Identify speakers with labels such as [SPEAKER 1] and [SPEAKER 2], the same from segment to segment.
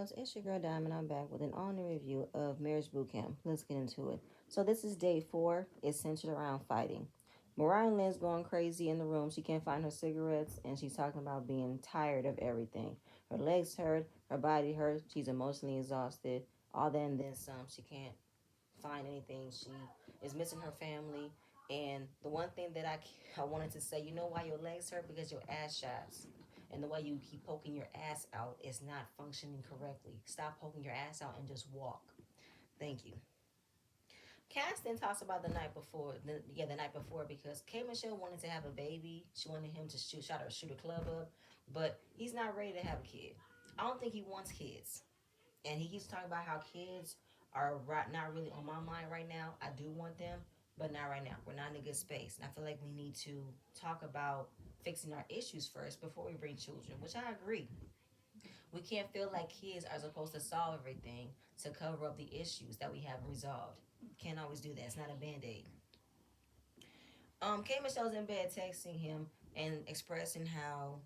[SPEAKER 1] loves, it's your girl Diamond. I'm back with an all-new review of Marriage Bootcamp. Let's get into it. So this is day 4. It's centered around fighting. Mariah Lynn's going crazy in the room. She can't find her cigarettes, and she's talking about being tired of everything. Her legs hurt, her body hurts, she's emotionally exhausted, all that and then some. She can't find anything. She is missing her family. And the one thing that I wanted to say, you know why your legs hurt? Because your ass shots and the way you keep poking your ass out is not functioning correctly. Stop poking your ass out and just walk. Thank you. Cass then talks about the night before, the night before, because K Michelle wanted to have a baby. She wanted him to shoot a club up, but he's not ready to have a kid. I don't think he wants kids, and he keeps talking about how kids are not really on my mind right now. I do want them, but not right now. We're not in a good space, and I feel like we need to talk about fixing our issues first before we bring children, which I agree. We can't feel like kids are supposed to solve everything to cover up the issues that we haven't resolved. Can't always do that. It's not a band-aid. K Michelle's in bed texting him and expressing how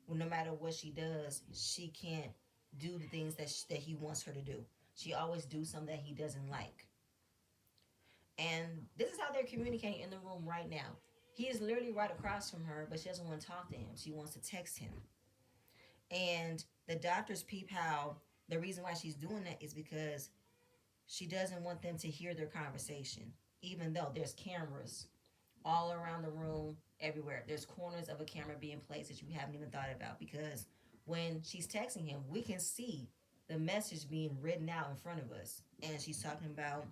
[SPEAKER 1] no matter what she does, she can't do the things that he wants her to do. She always do something that he doesn't like. And this is how they're communicating in the room right now. He is literally right across from her, but she doesn't want to talk to him. She wants to text him. And the doctors peep how the reason why she's doing that is because she doesn't want them to hear their conversation, even though there's cameras all around the room, everywhere. There's corners of a camera being placed that you haven't even thought about because when she's texting him, we can see the message being written out in front of us. And she's talking about,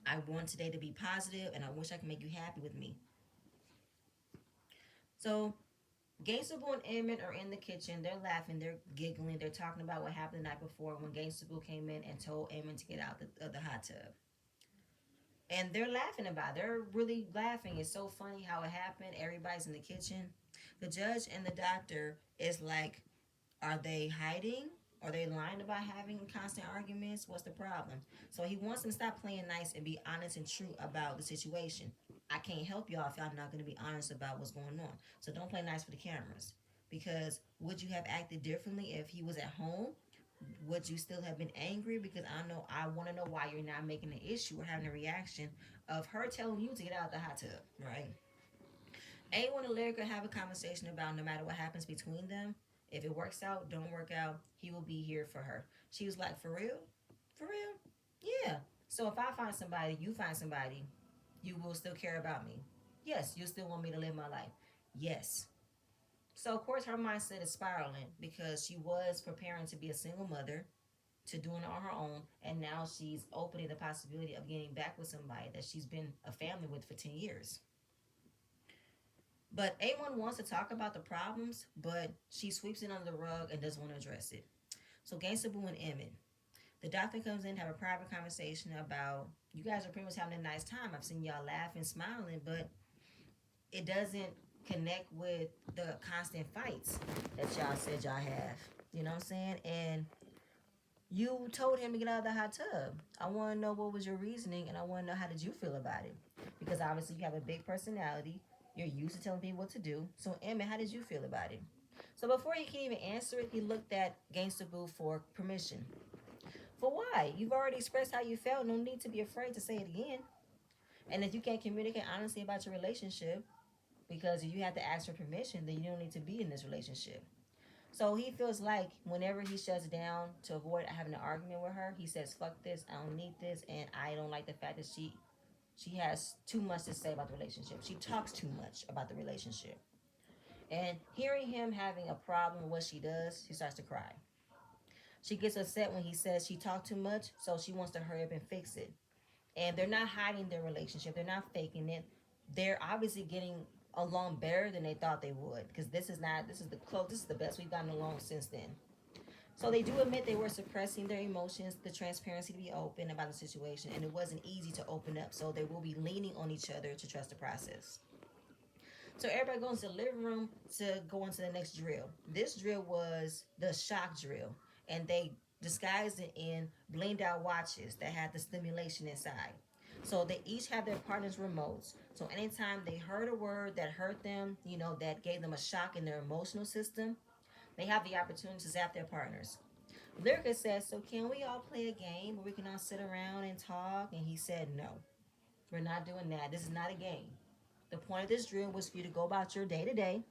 [SPEAKER 1] I want today to be positive and I wish I could make you happy with me. So Gangsta Boo and Emmett are in the kitchen. They're laughing, they're giggling, they're talking about what happened the night before when Gangsta Boo came in and told Emmett to get out of the hot tub. And they're laughing about it. They're really laughing. It's so funny how it happened. Everybody's in the kitchen. The judge and the doctor is like, are they hiding? Are they lying about having constant arguments? What's the problem? So he wants them to stop playing nice and be honest and true about the situation. I can't help y'all if y'all not going to be honest about what's going on. So don't play nice for the cameras. Because would you have acted differently if he was at home? Would you still have been angry? Because I want to know why you're not making an issue or having a reaction of her telling you to get out of the hot tub, right? Anyone and Lyrica have a conversation about no matter what happens between them, if it works out, don't work out, he will be here for her. She was like, for real? For real? Yeah. So if I find somebody, you find somebody, you will still care about me. Yes, you still want me to live my life. Yes. So of course her mindset is spiraling because she was preparing to be a single mother to doing it on her own, and now she's opening the possibility of getting back with somebody that she's been a family with for 10 years. But A1 wants to talk about the problems, but she sweeps it under the rug and doesn't want to address it. So Gangsta Boo and Emmett. The doctor comes in, have a private conversation about, you guys are pretty much having a nice time. I've seen y'all laughing, smiling, but it doesn't connect with the constant fights that y'all said y'all have. You know what I'm saying? And you told him to get out of the hot tub. I want to know what was your reasoning, and I want to know how did you feel about it? Because obviously you have a big personality. You're used to telling people what to do. So, Emmett, how did you feel about it? So before he can even answer it, he looked at Gangsta Boo for permission. For why? You've already expressed how you felt. No need to be afraid to say it again. And if you can't communicate honestly about your relationship, because if you have to ask for permission, then you don't need to be in this relationship. So he feels like whenever he shuts down to avoid having an argument with her, he says, fuck this, I don't need this, and I don't like the fact that she has too much to say about the relationship. She talks too much about the relationship. And hearing him having a problem with what she does, she starts to cry. She gets upset when he says she talked too much, so she wants to hurry up and fix it. And they're not hiding their relationship. They're not faking it. They're obviously getting along better than they thought they would, because this is the best we've gotten along since then. So they do admit they were suppressing their emotions, the transparency to be open about the situation, and it wasn't easy to open up. So they will be leaning on each other to trust the process. So everybody goes to the living room to go into the next drill. This drill was the shock drill, and they disguised it in blinged out watches that had the stimulation inside. So they each have their partner's remotes. So anytime they heard a word that hurt them, that gave them a shock in their emotional system, they have the opportunity to zap their partners. Lyrica says, so can we all play a game where we can all sit around and talk? And he said, no, we're not doing that. This is not a game. The point of this drill was for you to go about your day to day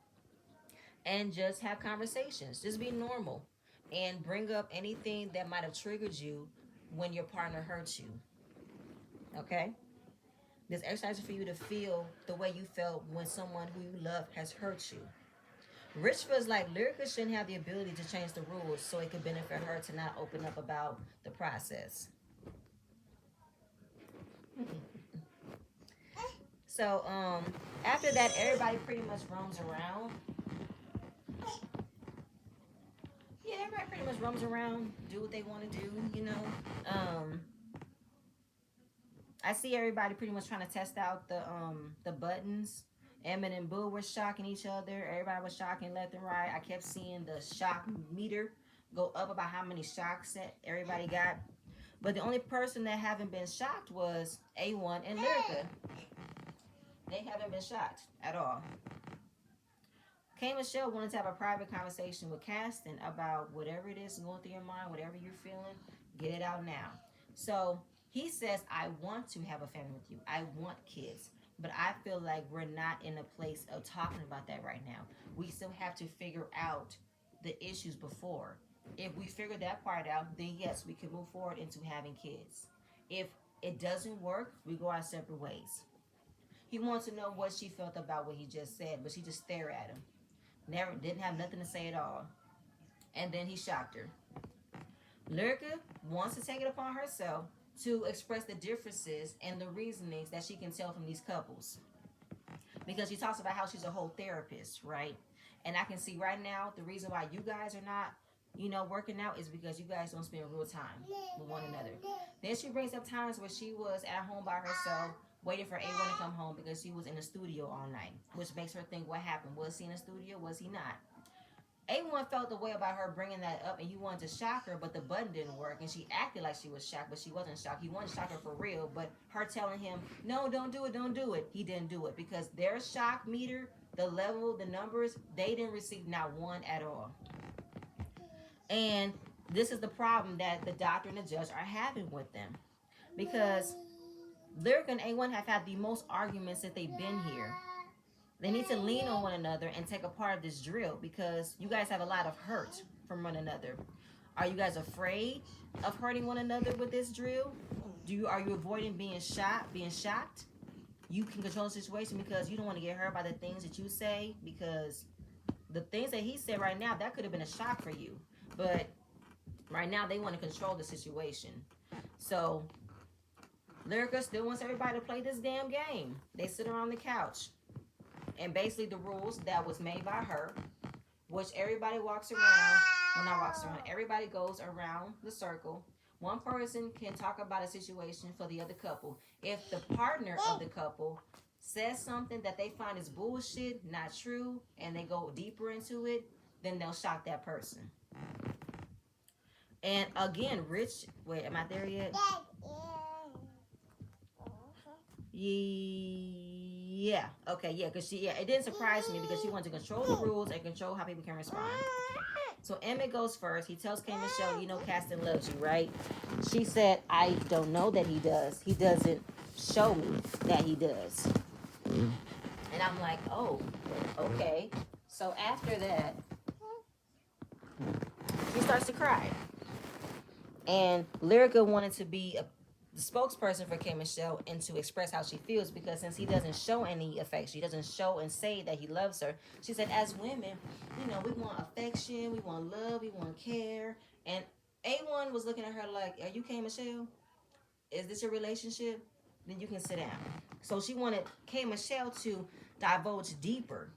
[SPEAKER 1] and just have conversations. Just be normal and bring up anything that might have triggered you when your partner hurt you. Okay? This exercise is for you to feel the way you felt when someone who you love has hurt you. Rich feels like Lyrica shouldn't have the ability to change the rules so it could benefit her to not open up about the process. So, after that, everybody pretty much roams around. Yeah, everybody pretty much roams around, do what they want to do, you know. Um, I see everybody pretty much trying to test out the buttons. Emmett and Boo were shocking each other. Everybody was shocking left and right. I kept seeing the shock meter go up about how many shocks that everybody got. But the only person that haven't been shocked was A1 and Lyrica. They haven't been shocked at all. Kay Michelle wanted to have a private conversation with Caston about whatever it is going through your mind, whatever you're feeling, get it out now. So he says, I want to have a family with you. I want kids. But I feel like we're not in a place of talking about that right now. We still have to figure out the issues before. If we figure that part out, then yes, we can move forward into having kids. If it doesn't work, we go our separate ways. He wants to know what she felt about what he just said, but she just stared at him. Never didn't have nothing to say at all. And then he shocked her. Lyrica wants to take it upon herself to express the differences and the reasonings that she can tell from these couples. Because she talks about how she's a whole therapist, right? And I can see right now the reason why you guys are not, working out is because you guys don't spend real time with one another. Then she brings up times where she was at home by herself waiting for A1 to come home because she was in the studio all night, which makes her think, what happened? Was he in the studio? Was he not? A1 felt the way about her bringing that up, and you wanted to shock her, but the button didn't work, and she acted like she was shocked, but she wasn't shocked. He wanted to shock her for real, but her telling him, no, don't do it, he didn't do it, because their shock meter, the level, the numbers, they didn't receive not one at all. And this is the problem that the doctor and the judge are having with them, because Lyric and A1 have had the most arguments since they've been here. They need to lean on one another and take a part of this drill because you guys have a lot of hurt from one another. Are you guys afraid of hurting one another with this drill? Are you avoiding being shocked? You can control the situation because you don't want to get hurt by the things that you say, because the things that he said right now, that could have been a shock for you. But right now they want to control the situation. So Lyrica still wants everybody to play this damn game. They sit around the couch. And basically the rules that was made by her, which everybody walks around, well, not walks around, everybody goes around the circle. One person can talk about a situation for the other couple. If the partner of the couple says something that they find is bullshit, not true, and they go deeper into it, then they'll shock that person. And again, Rich, wait, am I there yet? Yeah. Okay. Yeah. Because it didn't surprise me because she wanted to control the rules and control how people can respond. So Emmett goes first. He tells Kay Michelle, Caston loves you, right? She said, I don't know that he does. He doesn't show me that he does. And I'm like, oh, okay. So after that, she starts to cry. And Lyrica wanted to be the spokesperson for Kay Michelle and to express how she feels, because since he doesn't show any affection, he doesn't show and say that he loves her. She said, as women, we want affection, we want love, we want care. And A1 was looking at her like, are you Kay Michelle? Is this your relationship? Then you can sit down. So she wanted Kay Michelle to divulge deeper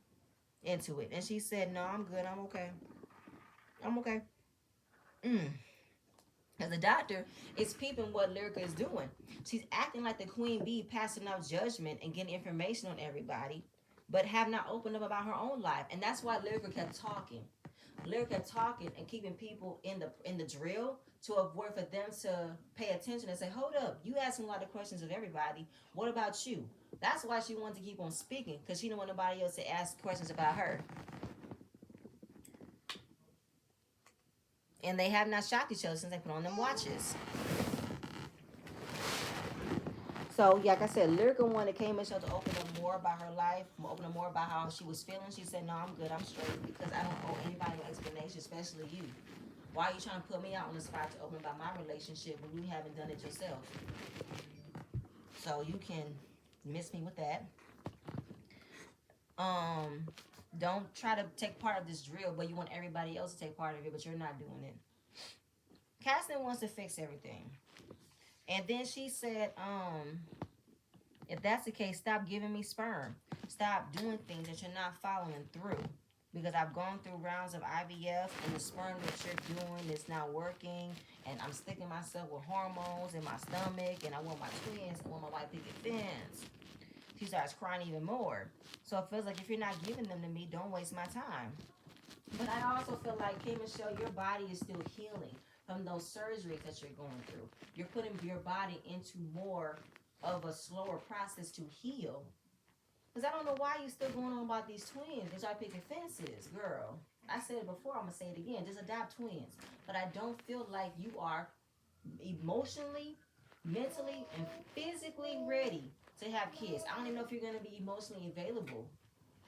[SPEAKER 1] into it. And she said, no, I'm good. I'm okay. I'm okay. As the doctor is peeping what Lyrica is doing. She's acting like the queen bee, passing out judgment and getting information on everybody, but have not opened up about her own life. And that's why Lyrica kept talking. Lyrica kept talking and keeping people in the drill to avoid for them to pay attention and say, hold up, you asking a lot of questions of everybody. What about you? That's why she wanted to keep on speaking, because she didn't want nobody else to ask questions about her. And they have not shocked each other since they put on them watches. So, yeah, like I said, Lyrica wanted K Michelle to open up more about her life, open up more about how she was feeling. She said, "No, I'm good. I'm straight because I don't owe anybody an explanation, especially you. Why are you trying to put me out on the spot to open about my relationship when you haven't done it yourself? So you can miss me with that. Um, don't try to take part of this drill, but you want everybody else to take part of it, but you're not doing it." Caston wants to fix everything. And then she said, if that's the case, stop giving me sperm. Stop doing things that you're not following through. Because I've gone through rounds of IVF and the sperm that you're doing is not working. And I'm sticking myself with hormones in my stomach. And I want my twins. I want my white picket fence. She starts crying even more. So it feels like if you're not giving them to me, don't waste my time. But I also feel like, Kim Michelle, your body is still healing from those surgeries that you're going through. You're putting your body into more of a slower process to heal. Because I don't know why you're still going on about these twins. These are picking fences, girl. I said it before, I'm going to say it again. Just adopt twins. But I don't feel like you are emotionally, mentally, and physically ready to have kids. I don't even know if you're going to be emotionally available.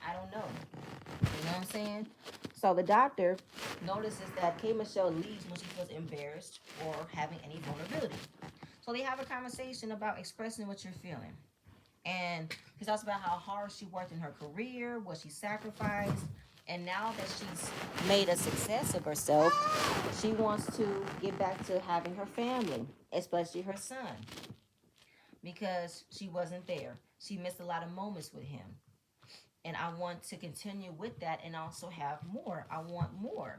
[SPEAKER 1] I don't know. You know what I'm saying? So the doctor notices that K Michelle leaves when she feels embarrassed or having any vulnerability. So they have a conversation about expressing what you're feeling. And he talks about how hard she worked in her career, what she sacrificed, and now that she's made a success of herself, she wants to get back to having her family, especially her son, because she wasn't there. She missed a lot of moments with him. And I want to continue with that and also have more. I want more.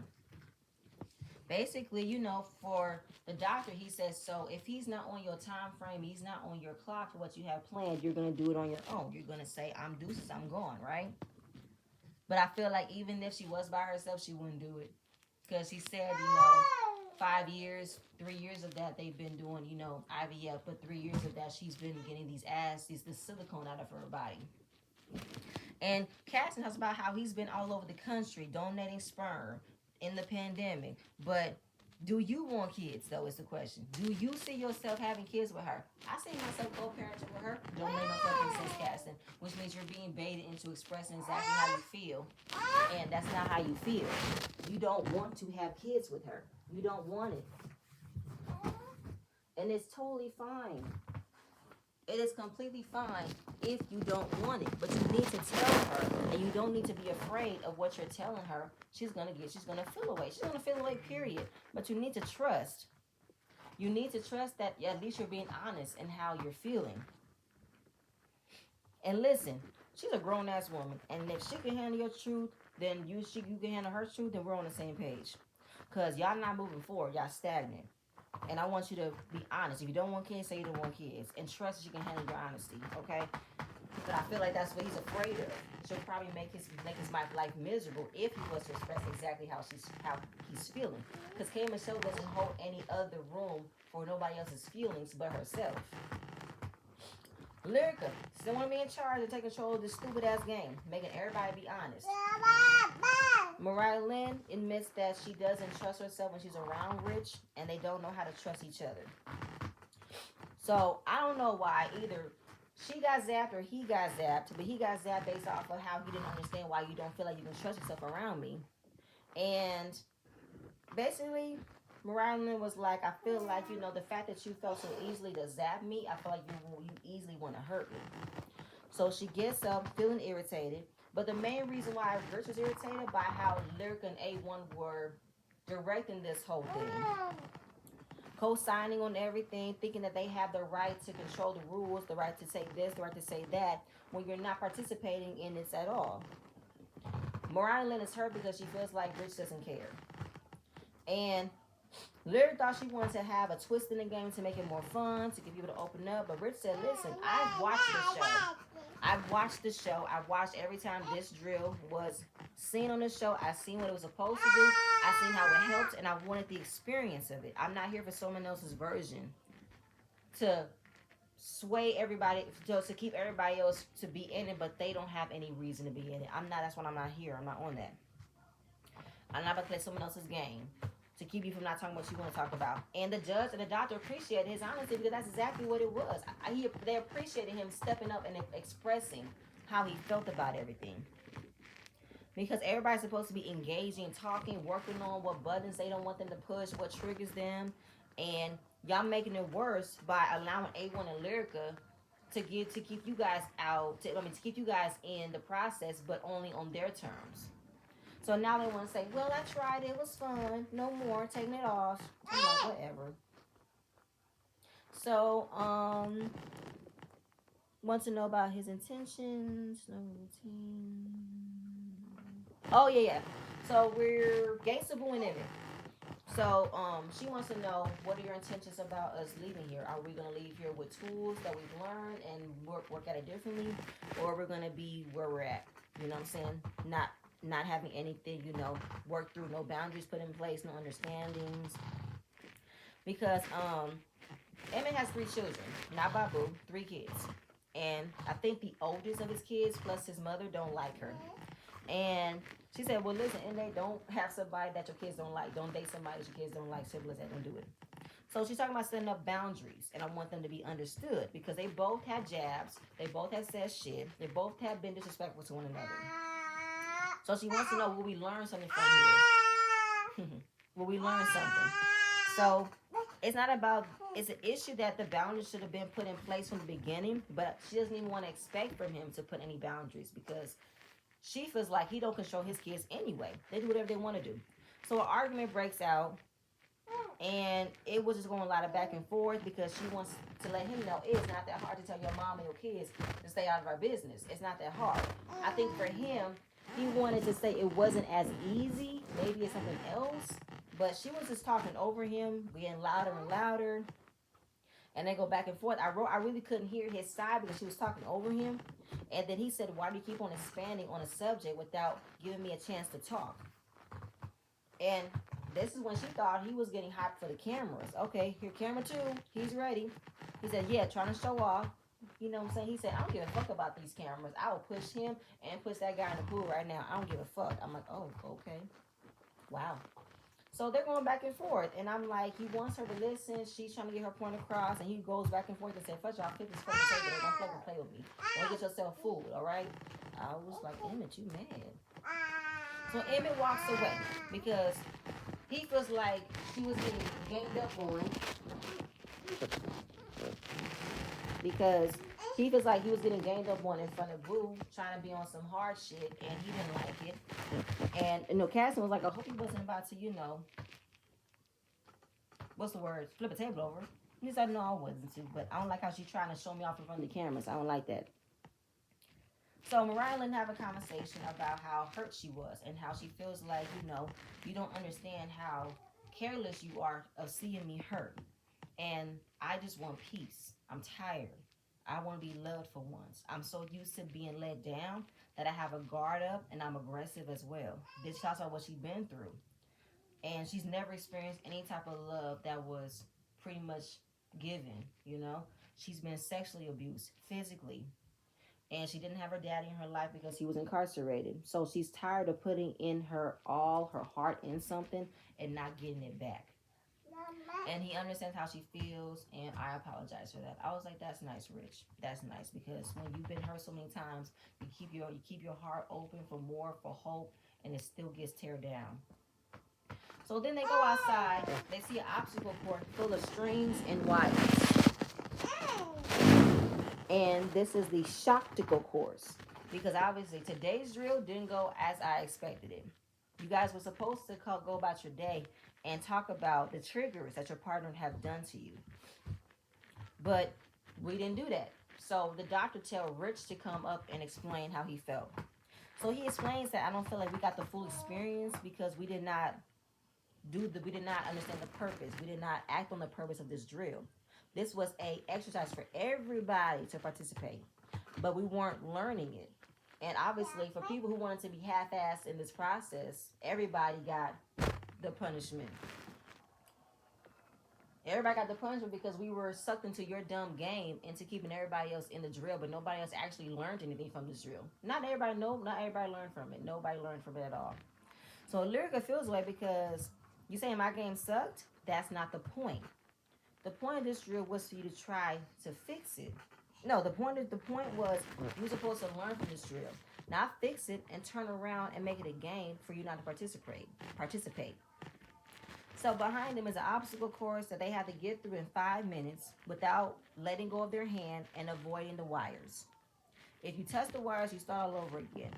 [SPEAKER 1] Basically, for the doctor, he says, so if he's not on your time frame, he's not on your clock for what you have planned, you're going to do it on your own. You're going to say, I'm deuces, I'm gone, right? But I feel like even if she was by herself, she wouldn't do it. Because he said, 5 years, 3 years of that, they've been doing, IVF, but 3 years of that, she's been getting the silicone out of her body. And Caston talks about how he's been all over the country donating sperm in the pandemic. But do you want kids, though, is the question. Do you see yourself having kids with her? I see myself co-parenting with her. Don't make no fucking sense, Caston. Which means you're being baited into expressing exactly how you feel. And that's not how you feel. You don't want to have kids with her. You don't want it. And it's totally fine. It is completely fine if you don't want it, but you need to tell her, and you don't need to be afraid of what you're telling her. She's gonna feel away. She's gonna feel away, period. But you need to trust. You need to trust that at least you're being honest in how you're feeling. And listen, she's a grown ass woman, and if she can handle your truth, then you can handle her truth, then we're on the same page. Cause y'all not moving forward, y'all stagnant. And I want you to be honest. If you don't want kids, say you don't want kids. And trust that you can handle your honesty, okay? But I feel like that's what he's afraid of. She'll probably make his life miserable if he was to express exactly how he's feeling. Because K Michelle doesn't hold any other room for nobody else's feelings but herself. Lyrica still want to be in charge and take control of this stupid ass game, making everybody be honest. Mariah Lynn admits that she doesn't trust herself when she's around Rich, and they don't know how to trust each other. So I don't know why either she got zapped or he got zapped, but he got zapped based off of how he didn't understand why you don't feel like you can trust yourself around me. And basically, Mariah Lynn was like, I feel like, the fact that you felt so easily to zap me, I feel like you easily want to hurt me. So she gets up feeling irritated. But the main reason why Rich was irritated by how Lyrica and A1 were directing this whole thing, co-signing on everything, thinking that they have the right to control the rules, the right to say this, the right to say that, when you're not participating in this at all. Mariah Lynn is hurt because she feels like Rich doesn't care. And Lyric thought she wanted to have a twist in the game to make it more fun, to get people to open up. But Rich said, listen, I've watched the show. I've watched every time this drill was seen on the show. I've seen what it was supposed to do. I've seen how it helped, and I wanted the experience of it. I'm not here for someone else's version to sway everybody, to keep everybody else to be in it, but they don't have any reason to be in it. That's why I'm not here. I'm not on that. I'm not going to play someone else's game to keep you from not talking about what you want to talk about. And the judge and the doctor appreciated his honesty because that's exactly what it was. They appreciated him stepping up and expressing how he felt about everything. Because everybody's supposed to be engaging, talking, working on what buttons they don't want them to push, what triggers them. And y'all making it worse by allowing A1 and Lyrica to keep you guys out, to keep you guys in the process, but only on their terms. So now they want to say, well, I tried, it was fun, no more, taking it off. I'm like, whatever. So, want to know about his intentions, no routine. Oh, yeah. So we're Gangsta Boo and Emmett. So, she wants to know, what are your intentions about us leaving here? Are we going to leave here with tools that we've learned and work at it differently? Or we're going to be where we're at? You know what I'm saying? Not having anything, work through, no boundaries put in place, no understandings. Because, Emmett has 3 children. Not Babu, 3 kids. And I think the oldest of his kids, plus his mother, don't like her. And she said, well, listen, and they don't have somebody that your kids don't like. Don't date somebody that your kids don't like, siblings that don't do it. So she's talking about setting up boundaries, and I want them to be understood because they both had jabs. They both had said shit. They both have been disrespectful to one another. So she wants to know, will we learn something from here? Will we learn something? So it's not about, it's an issue that the boundaries should have been put in place from the beginning, but she doesn't even want to expect from him to put any boundaries because she feels like he don't control his kids anyway. They do whatever they want to do. So an argument breaks out, and it was just going a lot of back and forth because she wants to let him know it's not that hard to tell your mom and your kids to stay out of our business. It's not that hard. I think for him, he wanted to say it wasn't as easy. Maybe it's something else. But she was just talking over him, getting louder and louder. And they go back and forth. I really couldn't hear his side because she was talking over him. And then he said, why do you keep on expanding on a subject without giving me a chance to talk? And this is when she thought he was getting hyped for the cameras. Okay, here, camera 2. He's ready. He said, yeah, trying to show off. You know what I'm saying? He said, I don't give a fuck about these cameras. I will push him and push that guy in the pool right now. I don't give a fuck. I'm like, oh, okay. Wow. So they're going back and forth. And I'm like, he wants her to listen. She's trying to get her point across. And he goes back and forth and said, fuck y'all, flip this fucking table. Don't fucking play with me. Don't get yourself fooled, all right? I was like, Emmett, you mad. So Emmett walks away because he feels like she was getting ganged up on. Because he feels like he was getting ganged up on in front of Boo, trying to be on some hard shit, and he didn't like it. And, Cassie was like, I hope he wasn't about to, what's the word? Flip a table over. He said, no, I wasn't too, but I don't like how she's trying to show me off in front of the cameras. I don't like that. So Mariah and Lynn have a conversation about how hurt she was and how she feels like, you don't understand how careless you are of seeing me hurt. And I just want peace. I'm tired. I want to be loved for once. I'm so used to being let down that I have a guard up and I'm aggressive as well. This talks about what she's been through. And she's never experienced any type of love that was pretty much given, She's been sexually abused, physically. And she didn't have her daddy in her life because he was incarcerated. So she's tired of putting in all her heart in something and not getting it back. And he understands how she feels, and I apologize for that. I was like, that's nice, Rich. That's nice, because when you've been hurt so many times, you keep your heart open for more, for hope, and it still gets teared down. So then they go outside. They see an obstacle course full of strings and wires. And this is the Shoctical course, because obviously today's drill didn't go as I expected it. You guys were supposed to go about your day and talk about the triggers that your partner have done to you. But we didn't do that. So the doctor told Rich to come up and explain how he felt. So he explains that I don't feel like we got the full experience because we did not understand the purpose. We did not act on the purpose of this drill. This was a exercise for everybody to participate, but we weren't learning it. And obviously, for people who wanted to be half-assed in this process, everybody got the punishment. Everybody got the punishment because we were sucked into your dumb game into keeping everybody else in the drill, but nobody else actually learned anything from this drill. Not everybody learned from it. Nobody learned from it at all. So Lyrica feels away because, You saying my game sucked? That's not the point. The point of this drill was for you to try to fix it. No, the point was you were supposed to learn from this drill, not fix it and turn around and make it a game for you not to participate. So behind them is an obstacle course that they have to get through in 5 minutes without letting go of their hand and avoiding the wires. If you touch the wires, you start all over again.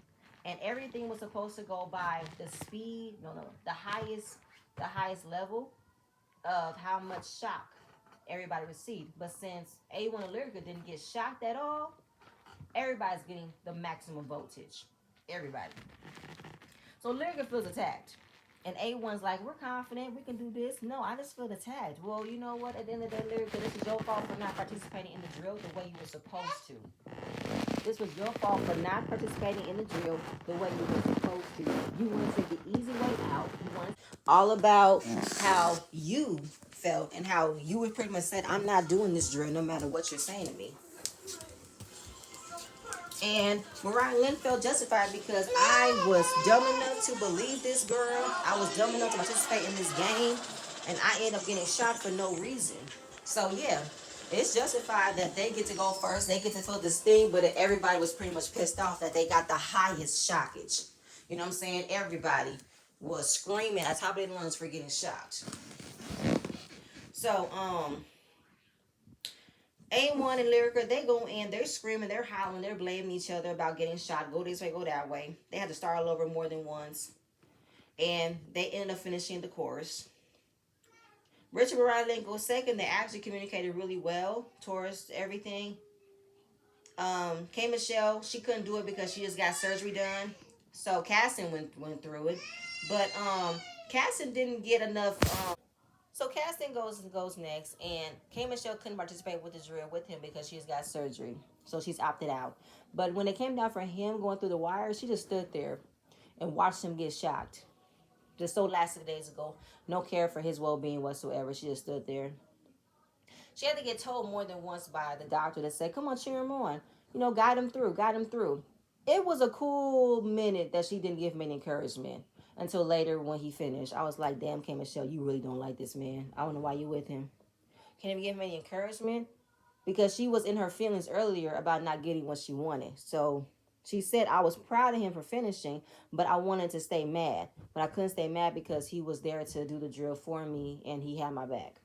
[SPEAKER 1] And everything was supposed to go by the speed, no, the highest level of how much shock everybody received. But since A1 and Lyrica didn't get shocked at all, everybody's getting the maximum voltage. Everybody. So Lyrica feels attacked. And A1's like, we're confident, we can do this. No, I just feel attacked. Well, you know what? At the end of the day, Lyrica, this is your fault for not participating in the drill the way you were supposed to. This was your fault for not participating in the drill the way you were supposed to. You want to take the easy way out. You want to all about how you felt and how you would pretty much said, I'm not doing this drill no matter what you're saying to me. And Mariah Lynn felt justified because I was dumb enough to believe this girl. I was dumb enough to participate in this game. And I ended up getting shot for no reason. So, yeah, it's justified that they get to go first. They get to feel this thing. But everybody was pretty much pissed off that they got the highest shockage. You know what I'm saying? Everybody was screaming at the top of their lungs for getting shocked. So, A1 and Lyrica, they go in, they're screaming, they're howling, they're blaming each other about getting shot. Go this way, go that way. They had to start all over more than once. And they ended up finishing the chorus. Richard and Mariah Lynn go second. They actually communicated really well towards everything. K. Michelle, she couldn't do it because she just got surgery done. So Casson went through it. But Casson didn't get enough. So Caston goes next, and K. Michelle couldn't participate with the drill with him because she's got surgery, so she's opted out. But when it came down for him going through the wires, she just stood there and watched him get shocked. Just so last 6 days ago, no care for his well-being whatsoever. She just stood there. She had to get told more than once by the doctor that said, "Come on, cheer him on. You know, guide him through, guide him through." It was a cool minute that she didn't give him any encouragement until later when he finished. I was like, damn, K. Michelle, you really don't like this man. I don't know why you with him. Can't even give him any encouragement because she was in her feelings earlier about not getting what she wanted. So she said, I was proud of him for finishing, but I wanted to stay mad. But I couldn't stay mad because he was there to do the drill for me and he had my back.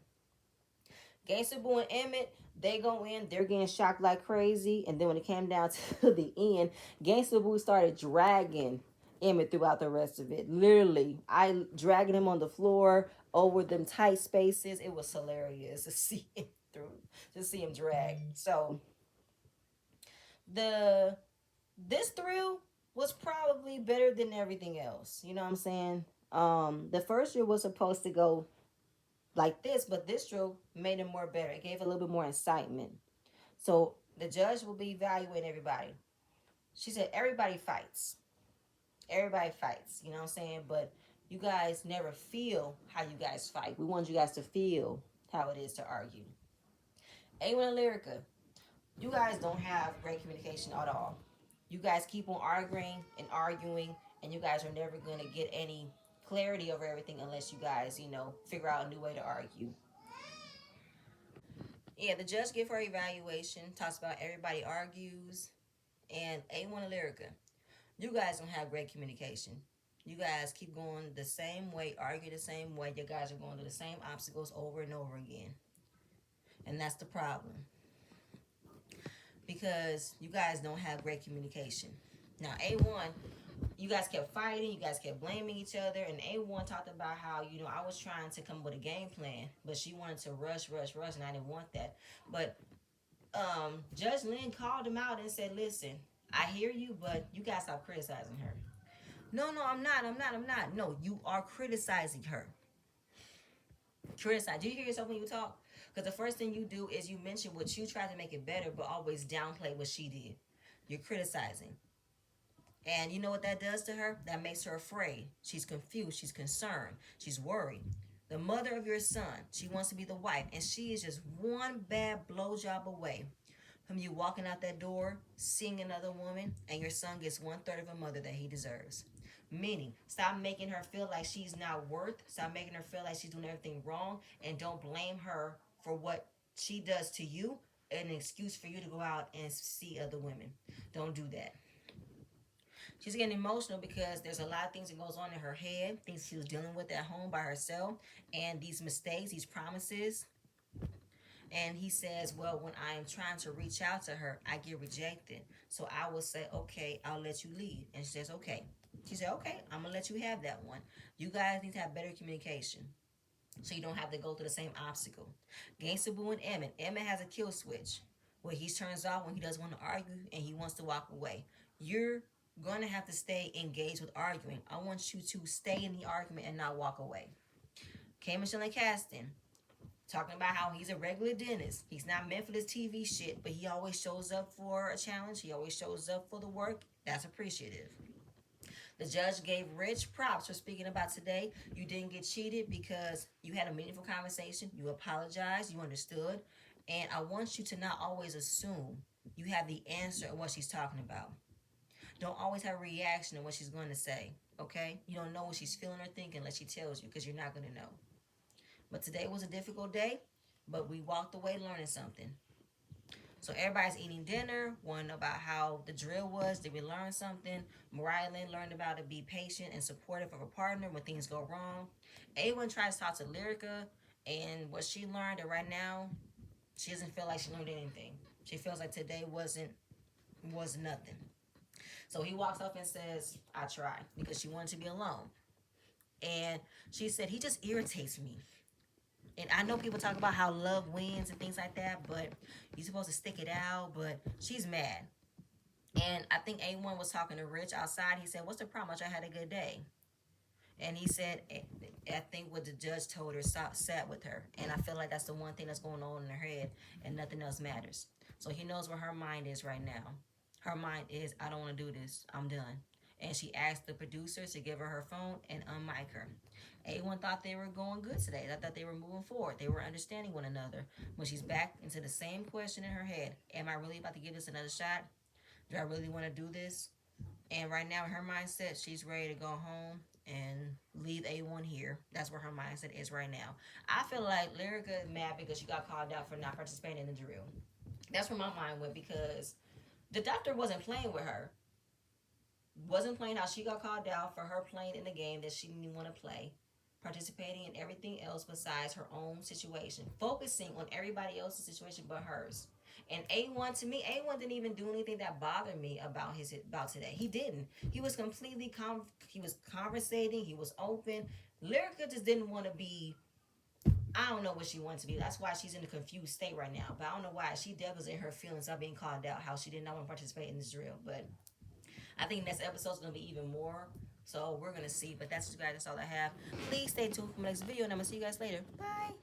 [SPEAKER 1] Gangsta Boo and Emmett, they go in, they're getting shocked like crazy. And then when it came down to the end, Gangsta Boo started dragging Emmett throughout the rest of it. Literally, I dragging him on the floor over them tight spaces. It was hilarious to see him see him drag. So this thrill was probably better than everything else. You know what I'm saying? The first year was supposed to go like this, but this drill made it more better. It gave a little bit more excitement. So the judge will be evaluating everybody. She said everybody fights. Everybody fights, you know what I'm saying? But you guys never feel how you guys fight. We want you guys to feel how it is to argue. A1 and Lyrica, you guys don't have great communication at all. You guys keep on arguing, and you guys are never going to get any clarity over everything unless you guys, figure out a new way to argue. Yeah, the judge gave her evaluation, talks about everybody argues, and A1 and Lyrica, you guys don't have great communication. You guys keep going the same way, argue the same way. You guys are going through the same obstacles over and over again. And that's the problem. Because you guys don't have great communication. Now, A1, you guys kept fighting, you guys kept blaming each other, and A1 talked about how, I was trying to come up with a game plan, but she wanted to rush, and I didn't want that. But Judge Lynn called him out and said, listen, I hear you, but you gotta stop criticizing her. No, I'm not. No, you are criticizing her. Criticize. Do you hear yourself when you talk? Because the first thing you do is you mention what you tried to make it better, but always downplay what she did. You're criticizing. And you know what that does to her? That makes her afraid. She's confused. She's concerned. She's worried. The mother of your son, she wants to be the wife, and she is just one bad blowjob away From you walking out that door, seeing another woman, and your son gets 1/3 of a mother that he deserves. Meaning, stop making her feel like she's not worth. Stop making her feel like she's doing everything wrong, and don't blame her for what she does to you. An excuse for you to go out and see other women. Don't do that. She's getting emotional because there's a lot of things that goes on in her head, things she was dealing with at home by herself, and these mistakes, these promises. And he says, well, when I am trying to reach out to her, I get rejected. So I will say, okay, I'll let you lead. And she says, okay. She said, okay, I'm going to let you have that one. You guys need to have better communication so you don't have to go through the same obstacle. Gangsta Boo and Emmett. Emmett has a kill switch where he turns off when he doesn't want to argue and he wants to walk away. You're going to have to stay engaged with arguing. I want you to stay in the argument and not walk away. K. Michelle and Caston. Talking about how he's a regular dentist. He's not meant for this TV shit, but he always shows up for a challenge. He always shows up for the work. That's appreciative. The judge gave Rich props for speaking about today. You didn't get cheated because you had a meaningful conversation. You apologized. You understood. And I want you to not always assume you have the answer of what she's talking about. Don't always have a reaction to what she's going to say, okay? You don't know what she's feeling or thinking unless she tells you because you're not going to know. But today was a difficult day, but we walked away learning something. So everybody's eating dinner, one about how the drill was. Did we learn something? Mariah Lynn learned about to be patient and supportive of a partner when things go wrong. A1 tries to talk to Lyrica, and what she learned, that right now, she doesn't feel like she learned anything. She feels like today was nothing. So he walks up and says, I tried, because she wanted to be alone. And she said, he just irritates me. And I know people talk about how love wins and things like that, but you're supposed to stick it out, but she's mad. And I think A1 was talking to Rich outside. He said, what's the problem? I had a good day. And he said, I think what the judge told her sat with her. And I feel like that's the one thing that's going on in her head, and nothing else matters. So he knows where her mind is right now. Her mind is, I don't want to do this. I'm done. And she asked the producers to give her phone and unmic her. A1 thought they were going good today. I thought they were moving forward. They were understanding one another. When she's back into the same question in her head, am I really about to give this another shot? Do I really want to do this? And right now, her mindset, she's ready to go home and leave A1 here. That's where her mindset is right now. I feel like Lyrica is mad because she got called out for not participating in the drill. That's where my mind went, because the doctor wasn't playing with her. Wasn't playing how she got called out for her playing in the game that she didn't want to play, participating in everything else besides her own situation, focusing on everybody else's situation but hers. And A1, to me, A1 didn't even do anything that bothered me about today. He didn't. He was completely he was conversating. He was open. Lyrica just didn't want to be. I don't know what she wanted to be. That's why she's in a confused state right now. But I don't know why. She devil's in her feelings of being called out, how she did not want to participate in this drill. But I think next episode's going to be even more. So we're going to see. But that's all I have. Please stay tuned for my next video, and I'm going to see you guys later. Bye.